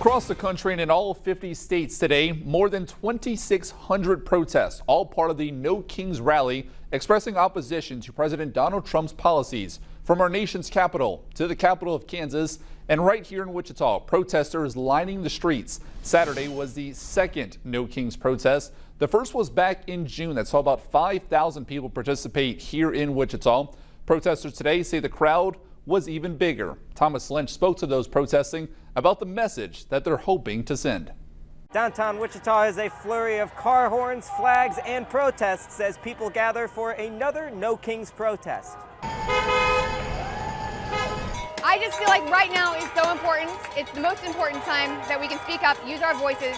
Across the country and in all 50 states today, more than 2,600 protests, all part of the No Kings rally, expressing opposition to President Donald Trump's policies. From our nation's capital to the capital of Kansas and right here in Wichita, protesters lining the streets. Saturday was the second No Kings protest. The first was back in June that saw about 5,000 people participate here in Wichita. Protesters today say the crowd was even bigger. Thomas Lynch spoke to those protesting about the message that they're hoping to send. Downtown Wichita is a flurry of car horns, flags, and protests as people gather for another No Kings protest. I just feel like right now is so important. It's the most important time that we can speak up, use our voices,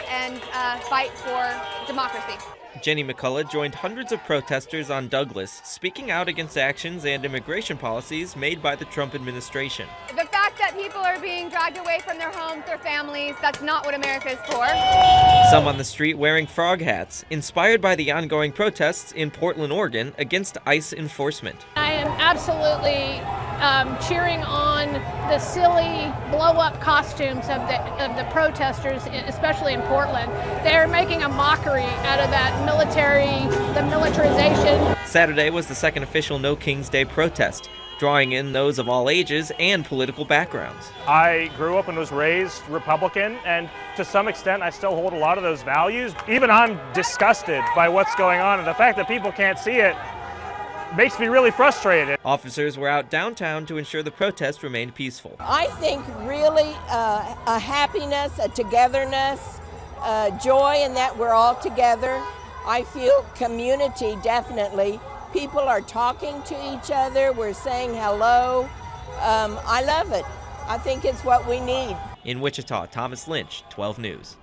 and fight for democracy. Jenny McCullough joined hundreds of protesters on Douglas, speaking out against actions and immigration policies made by the Trump administration. The fact that people are being dragged away from their homes, their families, that's not what America is for. Some on the street wearing frog hats, inspired by the ongoing protests in Portland, Oregon against ICE enforcement. I am absolutely cheering on the silly blow-up costumes of the protesters, especially in Portland. They're making a mockery out of that the militarization. Saturday was the second official No Kings Day protest, drawing in those of all ages and political backgrounds. I grew up and was raised Republican, and to some extent I still hold a lot of those values. Even I'm disgusted by what's going on, and the fact that people can't see it makes me really frustrated. Officers were out downtown to ensure the protest remained peaceful. I think really a happiness, a togetherness, joy in that we're all together. I feel community, definitely. People are talking to each other. We're saying hello. I love it. I think it's what we need. In Wichita, Thomas Lynch, 12 News.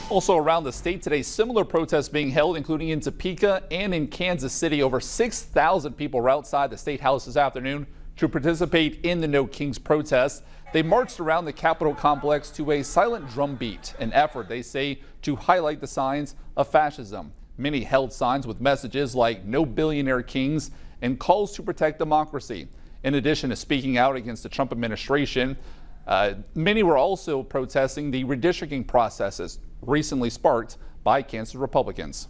Also around the state today, similar protests being held, including in Topeka and in Kansas City. Over 6,000 people were outside the State House this afternoon to participate in the No Kings protest. They marched around the Capitol complex to a silent drum beat, an effort, they say, to highlight the signs of fascism. Many held signs with messages like "No Billionaire Kings" and calls to protect democracy. In addition to speaking out against the Trump administration, many were also protesting the redistricting processes recently sparked by Kansas Republicans.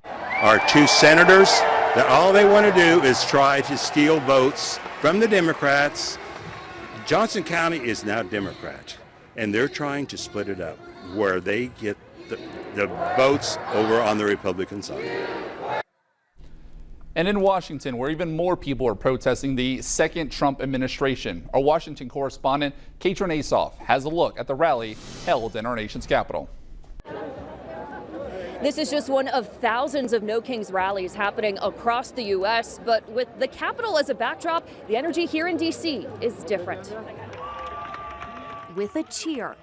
Our two senators, that all they want to do is try to steal votes from the Democrats. Johnson County is now Democrat, and they're trying to split it up where they get the votes over on the Republican side. And in Washington, where even more people are protesting the second Trump administration, our Washington correspondent, Katrin Asoff, has a look at the rally held in our nation's capital. This is just one of thousands of No Kings rallies happening across the U.S., but with the Capitol as a backdrop, the energy here in D.C. is different. With a cheer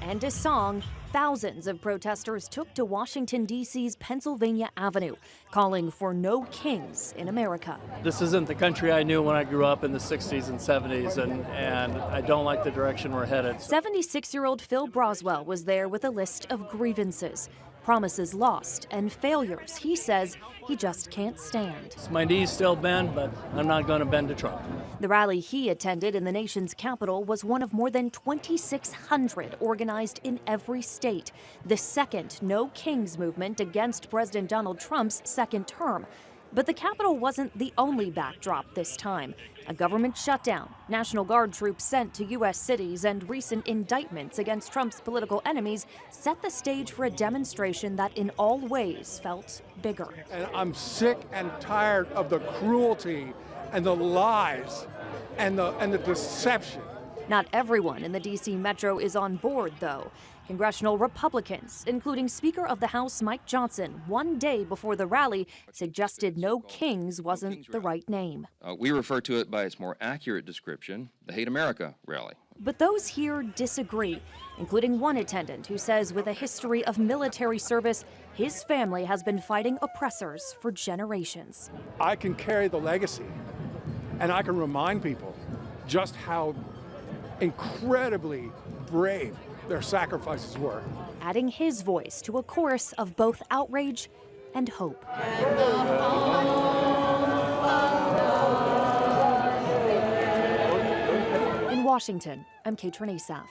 and a song, thousands of protesters took to Washington, D.C.'s Pennsylvania Avenue, calling for no kings in America. This isn't the country I knew when I grew up in the 60s and 70s, and I don't like the direction we're headed. 76-year-old Phil Broswell was there with a list of grievances, promises lost, and failures he says he just can't stand. My knees still bend, but I'm not going to bend to Trump. The rally he attended in the nation's capital was one of more than 2,600 organized in every state, the second No Kings movement against President Donald Trump's second term. But the Capitol wasn't the only backdrop this time. A government shutdown, National Guard troops sent to U.S. cities, and recent indictments against Trump's political enemies set the stage for a demonstration that in all ways felt bigger. And I'm sick and tired of the cruelty and the lies and the deception. Not everyone in the D.C. metro is on board, though. Congressional Republicans, including Speaker of the House Mike Johnson, one day before the rally, suggested No Kings wasn't the right name. We refer to it by its more accurate description, the Hate America rally. But those here disagree, including one attendant who says with a history of military service, his family has been fighting oppressors for generations. I can carry the legacy, and I can remind people just how incredibly brave their sacrifices were. Adding his voice to a chorus of both outrage and hope. In Washington, I'm Kate Asaf.